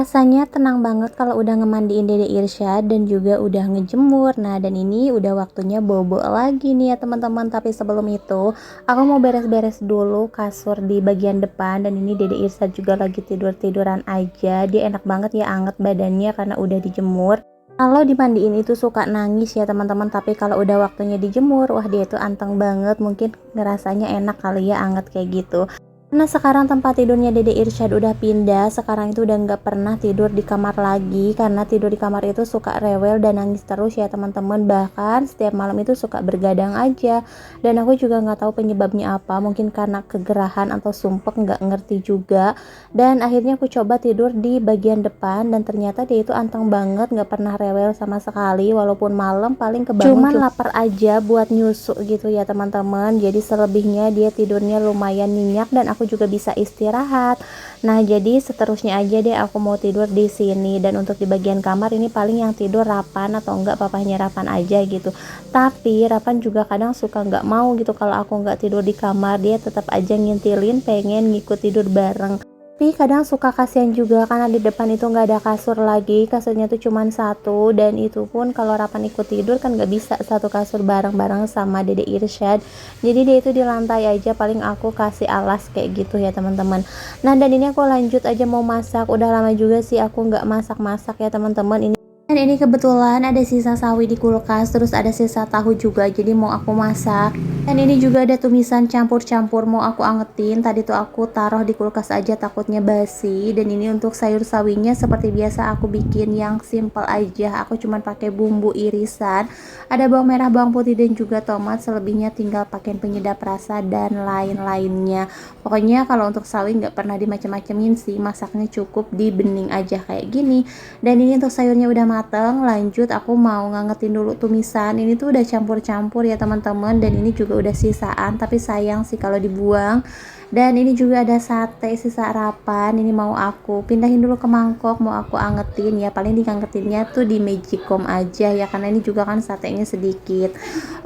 Rasanya tenang banget kalau udah ngemandiin Dede Irsyad dan juga udah ngejemur. Nah, dan ini udah waktunya bobo lagi nih ya teman-teman. Tapi sebelum itu, aku mau beres-beres dulu kasur di bagian depan. Dan ini Dede Irsyad juga lagi tidur-tiduran aja. Dia enak banget ya, anget badannya karena udah dijemur. Kalau dimandiin itu suka nangis ya teman-teman. Tapi kalau udah waktunya dijemur, wah dia itu anteng banget. Mungkin ngerasanya enak kali ya, anget kayak gitu. Nah, sekarang tempat tidurnya Dede Irsyad udah pindah. Sekarang itu udah nggak pernah tidur di kamar lagi, karena tidur di kamar itu suka rewel dan nangis terus ya teman-teman. Bahkan setiap malam itu suka bergadang aja. Dan aku juga nggak tahu penyebabnya apa. Mungkin karena kegerahan atau sumpek, nggak ngerti juga. Dan akhirnya aku coba tidur di bagian depan, dan ternyata dia itu anteng banget, nggak pernah rewel sama sekali. Walaupun malam paling kebangun cuman lapar aja buat nyusu gitu ya teman-teman. Jadi selebihnya dia tidurnya lumayan nyenyak dan aku juga bisa istirahat. Nah, jadi seterusnya aja deh aku mau tidur di sini. Dan untuk di bagian kamar ini paling yang tidur Rapan atau enggak papahnya Rapan aja gitu. Tapi Rapan juga kadang suka nggak mau gitu kalau aku nggak tidur di kamar, dia tetap aja ngintilin pengen ngikut tidur bareng. Tapi kadang suka kasihan juga karena di depan itu nggak ada kasur lagi, kasurnya tuh cuman satu, dan itu pun kalau Rapan ikut tidur kan nggak bisa satu kasur bareng-bareng sama Dede Irsyad. Jadi dia itu di lantai aja, paling aku kasih alas kayak gitu ya teman-teman. Nah, dan ini aku lanjut aja mau masak. Udah lama juga sih aku nggak masak-masak ya teman-teman. Dan ini kebetulan ada sisa sawi di kulkas, terus ada sisa tahu juga, jadi mau aku masak. Dan ini juga ada tumisan campur-campur mau aku angetin. Tadi tuh aku taruh di kulkas aja takutnya basi. Dan ini untuk sayur sawinya seperti biasa aku bikin yang simple aja. Aku cuma pakai bumbu irisan, ada bawang merah, bawang putih, dan juga tomat. Selebihnya tinggal pakai penyedap rasa dan lain-lainnya. Pokoknya kalau untuk sawi nggak pernah dimacem-macemin sih, masaknya cukup di bening aja kayak gini. Dan ini untuk sayurnya udah mateng. Lanjut aku mau ngangetin dulu tumisan. Ini tuh udah campur-campur ya teman-teman, dan ini juga udah sisaan, tapi sayang sih kalau dibuang. Dan ini juga ada sate sisa Rapan, ini mau aku pindahin dulu ke mangkok, mau aku angetin ya. Paling diangetinnya tuh di magicom aja ya, karena ini juga kan satenya sedikit.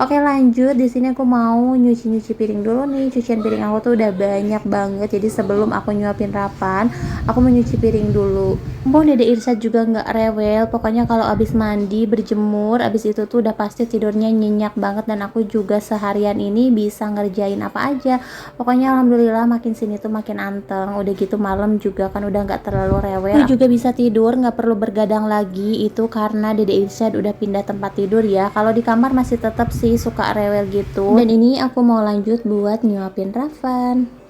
Oke, lanjut. Di sini aku mau nyuci piring dulu nih. Cucian piring aku tuh udah banyak banget, jadi sebelum aku nyuapin Rapan, aku mau nyuci piring dulu. Mumpung Dede Irsyad juga nggak rewel, pokoknya kalau abis mandi berjemur, abis itu tuh udah pasti tidurnya nyenyak banget. Dan aku juga seharian ini bisa ngerjain apa aja. Pokoknya alhamdulillah makin sini tuh makin anteng. Udah gitu malam juga kan udah nggak terlalu rewel. Aku juga bisa tidur, nggak perlu bergadang lagi. Itu karena Dede Irsyad udah pindah tempat tidur ya. Kalau di kamar masih tetap sih suka rewel gitu. Dan ini aku mau lanjut buat nyuapin Ravan.